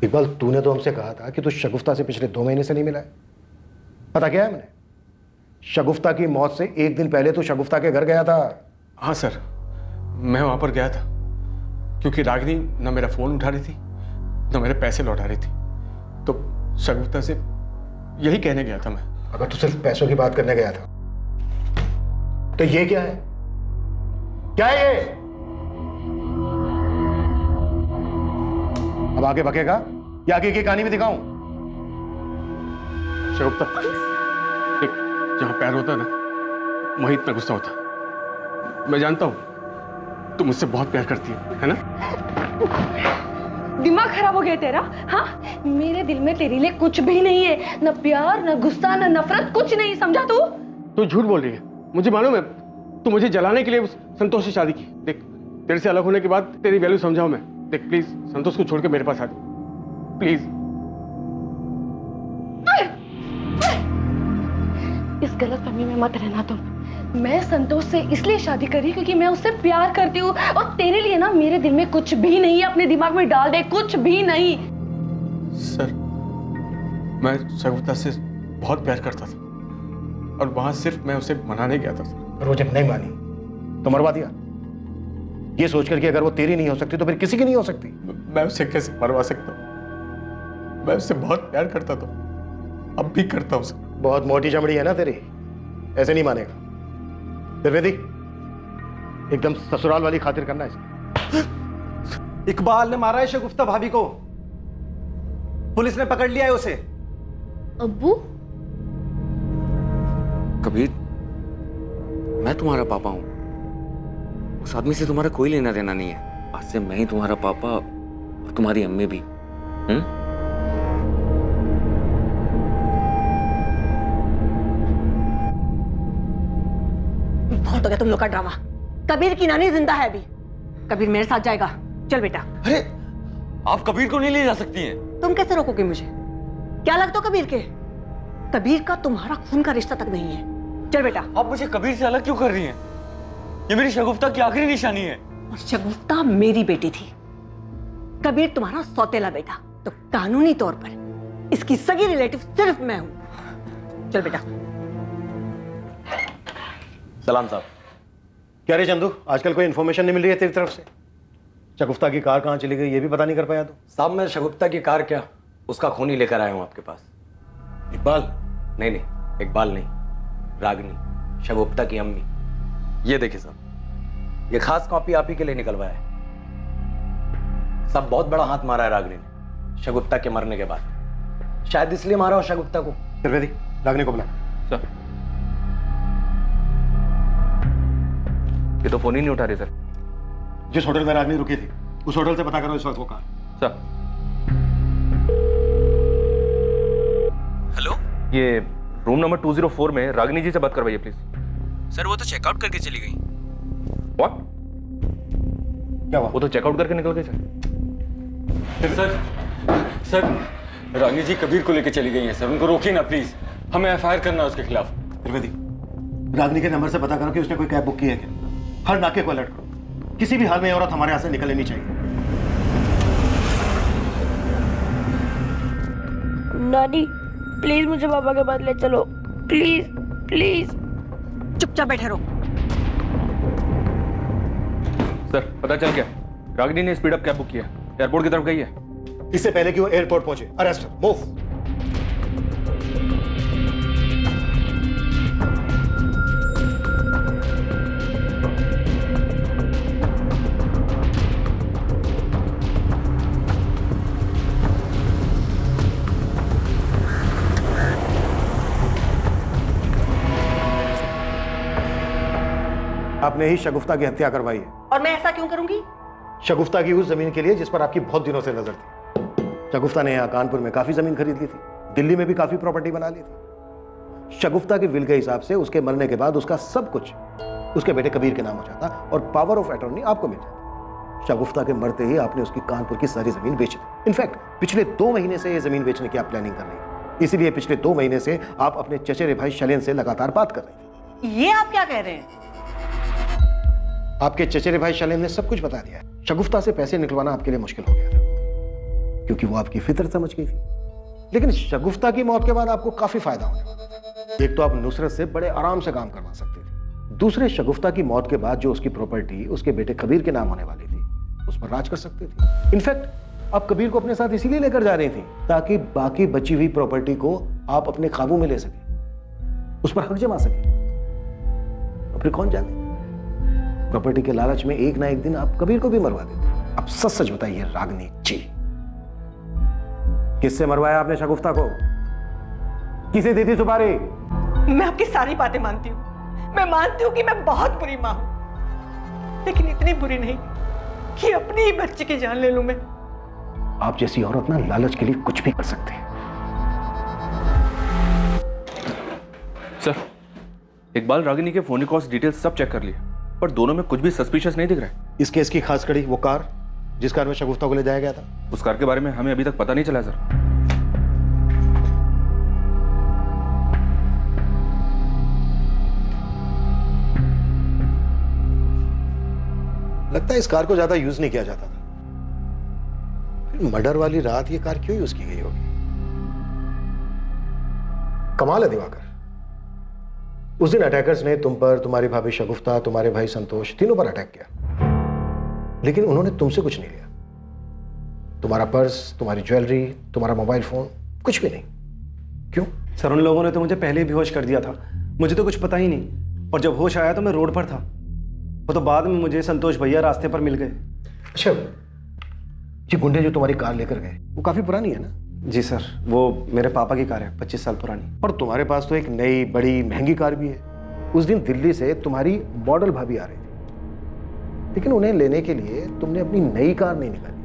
इकबाल, तूने तो हमसे कहा था कि तू शगुफ्ता से पिछले 2 महीने से नहीं मिला है। पता क्या है मैंने? शगुफ्ता की मौत से 1 दिन पहले तू शगुफ्ता के घर गया था। हाँ सर, मैं वहां पर गया था क्योंकि रागिनी न मेरा फोन उठा रही थी न मेरे पैसे लौटा रही थी, तो शगुफ्ता से यही कहने गया था मैं। अगर तू सिर्फ पैसों की बात करने गया था तो ये क्या है? क्या है ये? अब आगे बकेगा या आगे की कहानी भी दिखाऊं? शगुफ्ता, देख, जहां पैर होता है ना वहीं इतना गुस्सा होता। मैं जानता हूं तुम मुझसे बहुत प्यार करती है ना? दिमाग खराब हो गया तेरा? हाँ, मेरे दिल में तेरे लिए कुछ भी नहीं है, न प्यार न गुस्सा न नफरत, कुछ नहीं, समझा तू? तू झूठ बोल रही है, मुझे मालूम है। तू मुझे जलाने के लिए उस संतोष से शादी की। देख, तेरे से अलग होने के बाद तेरी वैल्यू समझाऊं मैं। देख प्लीज, संतोष को छोड़ के मेरे पास आ जा प्लीज। इस गलतफहमी में मत रहना तुम। मैं संतोष से इसलिए शादी करी क्योंकि मैं उससे प्यार करती हूँ, और तेरे लिए ना मेरे दिल में कुछ भी नहीं है। अपने दिमाग में डाल दे, कुछ भी नहीं। सर, मैं शगुफ्ता से बहुत प्यार करता था और वहां सिर्फ मैं उसे मनाने गया था। और वो जब नहीं मानी तो मरवा दिया, ये सोच करके अगर वो तेरी नहीं हो सकती तो फिर किसी की नहीं हो सकती। मैं उसे कैसे मरवा सकता हूँ? मैं उससे बहुत प्यार करता था, अब भी करता हूँ। बहुत मोटी चमड़ी है ना तेरी, ऐसे नहीं मानेगा। त्रिवेदी, एकदम ससुराल वाली खातिर करना है। इकबाल ने मारा है शगुफ्ता भाभी को, पुलिस ने पकड़ लिया है उसे। अब्बू, कबीर, मैं तुम्हारा पापा हूं। उस आदमी से तुम्हारा कोई लेना देना नहीं है। आज से मैं ही तुम्हारा पापा और तुम्हारी अम्मी भी। बहुत हो गया तुम लोग का ड्रामा। कबीर की नानी जिंदा है अभी। कबीर मेरे साथ जाएगा। चल बेटा। अरे, आप कबीर को नहीं ले जा सकती हैं। तुम कैसे रोकोगे मुझे? क्या लगता हो कबीर के? कबीर का तुम्हारा खून का रिश्ता तक नहीं है। चल बेटा। आप मुझे कबीर से अलग क्यों कर रही हैं? ये मेरी शगुफ्ता की आखिरी निशानी है। और शगुफ्ता मेरी बेटी थी, कबीर तुम्हारा सौतेला बेटा। तो कानूनी तौर पर इसकी सगी रिलेटिव सिर्फ मैं हूं। चल बेटा। सलाम साहब। क्या रे चंदू, आजकल कोई इन्फॉर्मेशन नहीं मिल रही है तेरी तरफ से? शगुफ्ता की कार कहाँ चली गई ये भी पता नहीं कर पाया तू? साहब, मैं शगुफ्ता की कार क्या, उसका खून ही लेकर आया हूं आपके पास। इकबाल? नहीं, इकबाल नहीं, रागिनी, शगुफ्ता की अम्मी। ये देखिए साहब, ये खास कॉपी आप ही के लिए निकलवाया है। सब बहुत बड़ा हाथ मारा है रागिनी ने शगुफ्ता के मरने के बाद, शायद इसलिए मारा हो शगुफ्ता को। त्रिवेदी, रागिनी को बुला। सर, ये तो फोन ही नहीं उठा रही सर। जिस होटल में रागिनी रुकी थी उस होटल से पता करो इस वक्त वो कहाँ। सर, हेलो, ये रूम नंबर 204 में रागिनी जी से बात करवाइए प्लीज। सर वो तो चेकआउट करके चली गई। व्हाट? क्या हुआ? वो तो चेकआउट करके निकल गई सर। सर, रागिनी जी कबीर को लेकर चली गई हैं सर। उनको रोकिए ना प्लीज, हमें एफआईआर करना है उसके खिलाफ। त्रिवेदी, रागिनी के नंबर से पता करो कि उसने कोई कैब बुक की है क्या। हर नाके को अलर्ट करो, किसी भी हाल में ये औरत हमारे यहाँ से निकल लेनी चाहिए। नानी प्लीज मुझे पापा के पास ले चलो, प्लीज प्लीज। चुपचाप बैठे रहो। सर, पता चल गया, रागिनी ने स्पीड अप कैब बुक किया, एयरपोर्ट की तरफ गई है। इससे पहले कि वो एयरपोर्ट पहुंचे, अरेस्ट, मूव। आपने ही शगुफ्ता की हत्या करवाई है। और मैं ऐसा क्यों करूंगी? शगुफ्ता की उस जमीन के लिए जिस पर आपकी बहुत दिनों से नजर थी। शगुफ्ता ने यहाँ कानपुर में काफी जमीन खरीद ली थी, दिल्ली में भी काफी प्रॉपर्टी बना ली थी। शगुफ्ता के विल के हिसाब से उसके मरने के बाद उसका सब कुछ उसके बेटे कबीर के नाम हो जाता और पावर ऑफ अटॉर्नी आपको मिल जाती। शगुफ्ता के मरते ही आपने उसकी कानपुर की सारी जमीन बेच दी। इनफैक्ट पिछले 2 महीने से ये जमीन बेचने की आप प्लानिंग कर रही थी, इसीलिए पिछले 2 महीने से आप अपने चचेरे भाई शैलेन से लगातार बात कर रही थी। ये आप क्या कह रहे हैं? आपके चचेरे भाई शैलेन ने सब कुछ बता दिया है। शगुफ्ता से पैसे निकलवाना आपके लिए मुश्किल हो गया था क्योंकि वो आपकी फितरत समझ गई थी, लेकिन शगुफ्ता की मौत के बाद आपको काफी फायदा होने वाला। एक तो आप नुसरत से बड़े आराम से काम करवा सकते थे, दूसरे शगुफ्ता की मौत के बाद जो उसकी प्रॉपर्टी उसके बेटे कबीर के नाम होने वाली थी उस पर राज कर सकते थे। इनफैक्ट आप कबीर को अपने साथ इसीलिए लेकर जा रही थी ताकि बाकी बची हुई प्रॉपर्टी को आप अपने काबू में ले सके, उस पर हक जमा सके। और फिर कौन जाने, प्रॉपर्टी के लालच में एक ना एक दिन आप कबीर को भी मरवा देते। अब सच सच बताइए रागनी जी, किससे मरवाया आपने शगुफ्ता को? किसे दी थी सुपारी? मैं आपकी सारी बातें मानती हूँ, मैं मानती हूँ कि मैं बहुत बुरी माँ हूँ, लेकिन इतनी बुरी नहीं कि अपनी ही बच्चे की जान ले लूं मैं। आप जैसी औरत ना लालच के लिए कुछ भी कर सकते हैं। सर, इकबाल रागिनी के फोन कॉल्स डिटेल्स सब चेक कर लिए, पर दोनों में कुछ भी सस्पिशियस नहीं दिख रहा है। इस केस की खास कड़ी वो कार जिस कार में शगुफ्ता को ले जाया गया था, उस कार के बारे में हमें अभी तक पता नहीं चला सर। लगता है इस कार को ज्यादा यूज नहीं किया जाता था। फिर मर्डर वाली रात ये कार क्यों यूज की गई होगी? कमाल है दिवाकर, उस दिन अटैकर्स ने तुम पर, तुम्हारी भाभी शगुफ्ता, तुम्हारे भाई संतोष, तीनों पर अटैक किया, लेकिन उन्होंने तुमसे कुछ नहीं लिया। तुम्हारा पर्स, तुम्हारी ज्वेलरी, तुम्हारा मोबाइल फोन, कुछ भी नहीं। क्यों? सर, उन लोगों ने तो मुझे पहले ही बेहोश कर दिया था, मुझे तो कुछ पता ही नहीं, और जब होश आया तो मैं रोड पर था। वो तो बाद में मुझे संतोष भैया रास्ते पर मिल गए। अच्छा, ये गुंडे जो तुम्हारी कार लेकर गए वो काफी पुरानी है ना? जी सर, वो मेरे पापा की कार है, 25 साल पुरानी। और तुम्हारे पास तो एक नई बड़ी महंगी कार भी है। उस दिन दिल्ली से तुम्हारी मॉडल भाभी आ रही थी, लेकिन उन्हें लेने के लिए तुमने अपनी नई कार नहीं निकाली,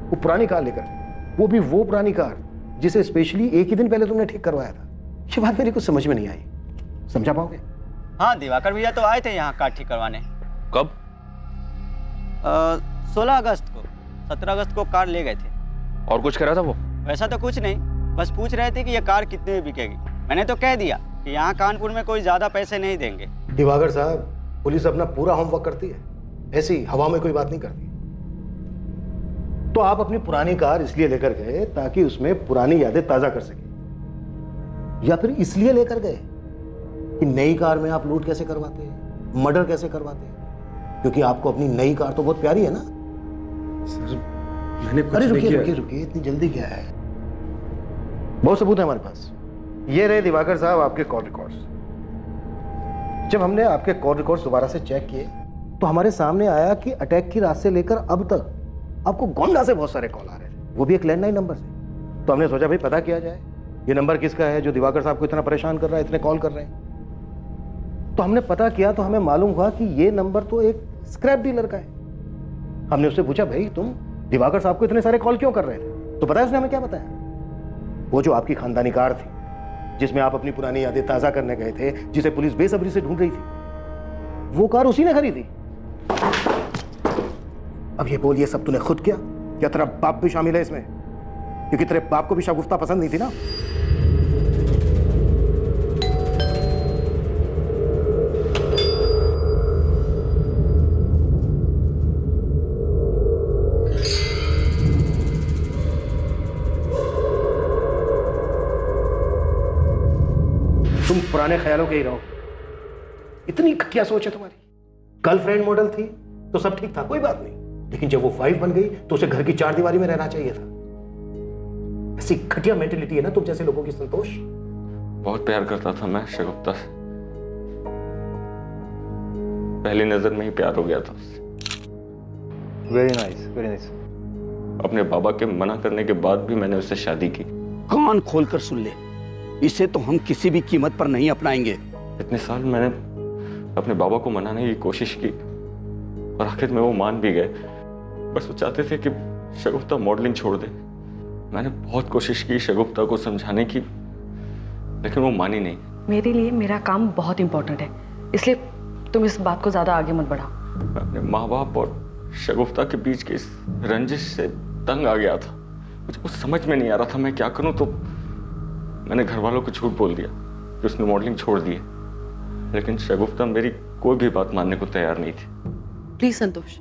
वो पुरानी कार लेकर गए, वो भी वो पुरानी कार जिसे स्पेशली एक ही दिन पहले तुमने ठीक करवाया था। ये बात मेरी कुछ समझ में नहीं आई, समझा पाओगे? हाँ, दिवाकर भैया तो आए थे यहाँ कार ठीक करवाने। कब? 16 अगस्त को। 17 अगस्त को कार ले गए थे। और कुछ कह रहा था वो? वैसा तो कुछ नहीं, बस पूछ रहे थे कि ये कार कितने में बिकेगी। मैंने तो कह दिया कि यहाँ कानपुर में कोई ज्यादा पैसे नहीं देंगे। दिवाकर साहब, पुलिस अपना पूरा होमवर्क करती है, ऐसी हवा में कोई बात नहीं करती। तो आप अपनी पुरानी कार इसलिए लेकर गए ताकि उसमें पुरानी यादें ताजा कर सके, या फिर इसलिए लेकर गए कि नई कार में आप लूट कैसे करवाते हैं, मर्डर कैसे करवाते हैं? क्योंकि आपको अपनी नई कार तो बहुत प्यारी है ना? सर, मैंने कुछ अरे नहीं रुकिए किया। रुकिए रुकिए, इतनी जल्दी क्या है? बहुत सबूत है हमारे पास। ये रहे दिवाकर साहब आपके कॉल रिकॉर्ड्स। जब हमने आपके कॉल रिकॉर्ड्स दोबारा से चेक किए तो हमारे सामने आया कि अटैक की रात से लेकर अब तक आपको गोंडा से बहुत सारे कॉल आ रहे थे, वो भी एक लैंडलाइन नंबर से। तो हमने सोचा भाई पता किया जाए ये नंबर किसका है जो दिवाकर साहब को इतना परेशान कर रहा है, इतने कॉल कर रहे हैं। तो हमने पता किया तो हमें मालूम हुआ कि ये नंबर तो एक स्क्रैप डीलर का है। हमने उससे पूछा भाई तुम दिवाकर साहब को इतने सारे कॉल क्यों कर रहे थे? तो पता है उसने हमें क्या बताया? वो जो आपकी खानदानी कार थी जिसमें आप अपनी पुरानी यादें ताजा करने गए थे, जिसे पुलिस बेसब्री से ढूंढ रही थी, वो कार उसी ने खरीदी। अब ये बोल, ये सब तूने खुद किया या तेरा बाप भी शामिल है इसमें? क्योंकि तेरे बाप को भी शगुफ्ता पसंद नहीं थी ना। तुम पुराने ख्यालों के ही रहो। इतनी घटिया सोच है तुम्हारी। गर्लफ्रेंड मॉडल थी तो सब ठीक था, कोई बात नहीं, लेकिन जब वो वाइफ बन गई तो उसे घर की चार दीवारी में रहना चाहिए था। ऐसी घटिया मेंटेलिटी है ना तुम जैसे लोगों की, संतोष। बहुत प्यार करता था मैं शगुफ्ता से, पहली नजर में ही प्यार हो गया था उससे। Very nice, very nice. अपने बाबा के मना करने के बाद भी मैंने उससे शादी की। कान खोलकर सुन ले, इसे तो हम किसी भी कीमत पर नहीं अपनाएंगे। इतने साल मैंने अपने बाबा को मनाने की कोशिश की और आखिर में वो मान भी गए। बस वो चाहते थे कि शगुफ्ता मॉडलिंग छोड़ दे। मैंने बहुत कोशिश की शगुफ्ता को समझाने की, लेकिन वो मानी नहीं। मेरे लिए मेरा काम बहुत इंपॉर्टेंट है, इसलिए तुम इस बात को ज्यादा आगे मत बढ़ाओ। मैं अपने माँ बाप और शगुफ्ता के बीच के इस रंजिश से तंग आ गया था। मुझे कुछ समझ में नहीं आ रहा था मैं क्या करूं, तो मैंने घर वालों को झूठ बोल दिया कि उसने मॉडलिंग छोड़ दी है। लेकिन शगुफ्ता मेरी कोई भी बात मानने को तैयार नहीं थी। प्लीज संतोष,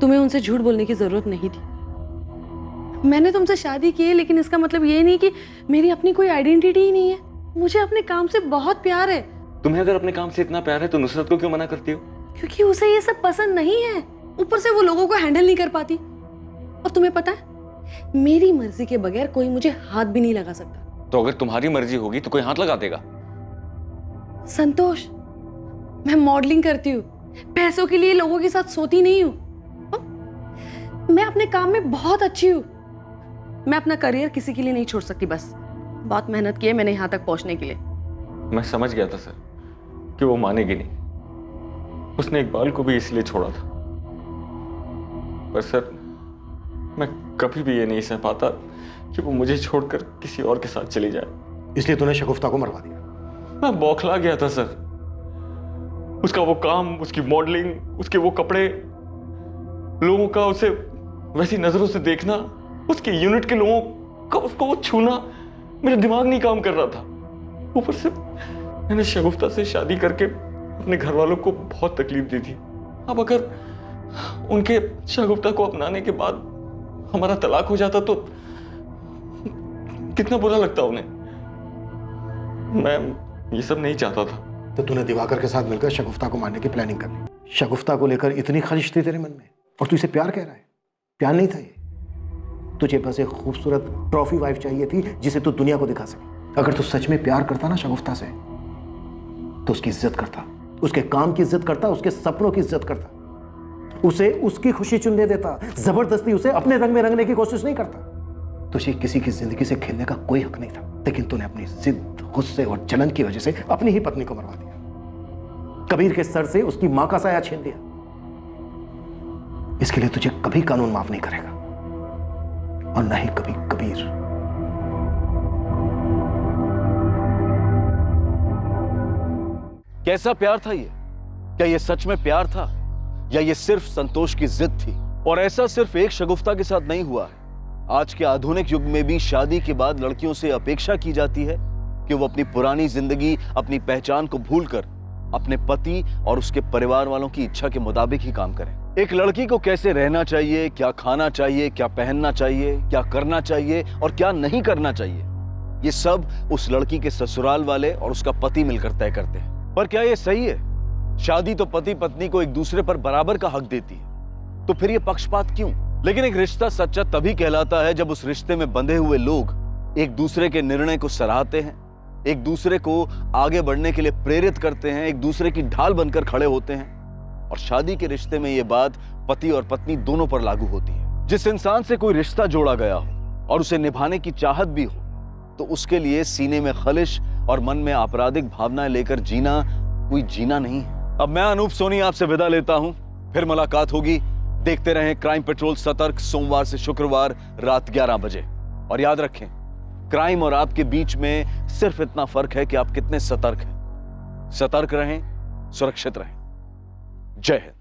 तुम्हें उनसे झूठ बोलने की जरूरत नहीं थी। मैंने तुमसे शादी की है, लेकिन इसका मतलब ये नहीं कि मेरी अपनी कोई आइडेंटिटी ही नहीं है। मुझे अपने काम से बहुत प्यार है। तुम्हें अगर अपने काम से इतना प्यार है तो नुसरत को क्यों मना करती हो? क्योंकि उसे ये सब पसंद नहीं है। ऊपर से वो लोगों को हैंडल नहीं कर पाती। और तुम्हें पता है, मेरी मर्जी के बगैर कोई मुझे हाथ भी नहीं लगा सकता। तो अगर तुम्हारी मर्जी होगी तो कोई हाथ लगा देगा? संतोष, मैं मॉडलिंग करती हूँ, पैसों के लिए लोगों के साथ सोती नहीं हूँ। मैं अपने काम में बहुत अच्छी हूँ। मैं अपना करियर किसी के लिए नहीं छोड़ सकती। बस बहुत मेहनत की है मैंने यहाँ तक पहुंचने के लिए। मैं समझ गया था सर कि वो मानेगी नहीं। उसने इकबाल को भी इसलिए छोड़ा था। पर सर, मैं कभी भी ये नहीं सह पाता कि वो मुझे छोड़कर किसी और के साथ चली जाए। इसलिए तूने शगुफ्ता को मरवा दिया? मैं बौखला गया था सर। उसका वो काम, उसकी मॉडलिंग, उसके वो कपड़े, लोगों का उसे वैसी नजरों से देखना, उसके यूनिट के लोगों का उसको वो छूना, मेरा दिमाग नहीं काम कर रहा था। ऊपर से मैंने शगुफ्ता से शादी करके अपने घर वालों को बहुत तकलीफ दी थी। अब अगर उनके शगुफ्ता को अपनाने के बाद हमारा तलाक हो जाता तो कितना बुरा लगता उन्हें। मैं ये सब नहीं चाहता था। तो तूने दिवाकर के साथ मिलकर शगुफ्ता को मारने की प्लानिंग कर ली। शगुफ्ता को लेकर इतनी खलिश थी तेरे मन में, और तू इसे प्यार कह रहा है? प्यार नहीं था ये। तुझे बस एक खूबसूरत ट्रॉफी वाइफ चाहिए थी जिसे तू दुनिया को दिखा सके। अगर तू सच में प्यार करता ना शगुफ्ता से, तो उसकी इज्जत करता, उसके काम की इज्जत करता, उसके सपनों की इज्जत करता, उसे उसकी खुशी चुनने देता, जबरदस्ती उसे अपने रंग में रंगने की कोशिश नहीं करता। तुझे किसी की जिंदगी से खेलने का कोई हक नहीं था, लेकिन तूने अपनी जिद, गुस्से और जलन की वजह से अपनी ही पत्नी को मरवा दिया। कबीर के सर से उसकी मां का साया छीन दिया। इसके लिए तुझे कभी कानून माफ नहीं करेगा, और न ही कभी कबीर। कैसा प्यार था ये? क्या ये सच में प्यार था, या ये सिर्फ संतोष की जिद थी? और ऐसा सिर्फ एक शगुफ्ता के साथ नहीं हुआ है। आज के आधुनिक युग में भी शादी के बाद लड़कियों से अपेक्षा की जाती है कि वो अपनी पुरानी जिंदगी, अपनी पहचान को भूलकर अपने पति और उसके परिवार वालों की इच्छा के मुताबिक ही काम करें। एक लड़की को कैसे रहना चाहिए, क्या खाना चाहिए, क्या पहनना चाहिए, क्या करना चाहिए और क्या नहीं करना चाहिए, ये सब उस लड़की के ससुराल वाले और उसका पति मिलकर तय करते हैं। पर क्या ये सही है? शादी तो पति पत्नी को एक दूसरे पर बराबर का हक देती है, तो फिर ये पक्षपात क्यों? लेकिन एक रिश्ता सच्चा तभी कहलाता है जब उस रिश्ते में बंधे हुए लोग एक दूसरे के निर्णय को सराहते हैं, एक दूसरे को आगे बढ़ने के लिए प्रेरित करते हैं, एक दूसरे की ढाल बनकर खड़े होते हैं। और शादी के रिश्ते में यह बात पति और पत्नी दोनों पर लागू होती है। जिस इंसान से कोई रिश्ता जोड़ा गया हो और उसे निभाने की चाहत भी हो, तो उसके लिए सीने में खलिश और मन में आपराधिक भावनाएं लेकर जीना कोई जीना नहीं है। अब मैं अनूप सोनी आपसे विदा लेता हूं, फिर मुलाकात होगी। देखते रहें क्राइम पेट्रोल सतर्क, सोमवार से शुक्रवार रात 11 बजे। और याद रखें, क्राइम और आपके बीच में सिर्फ इतना फर्क है कि आप कितने सतर्क हैं। सतर्क रहें, सुरक्षित रहें। जय हिंद।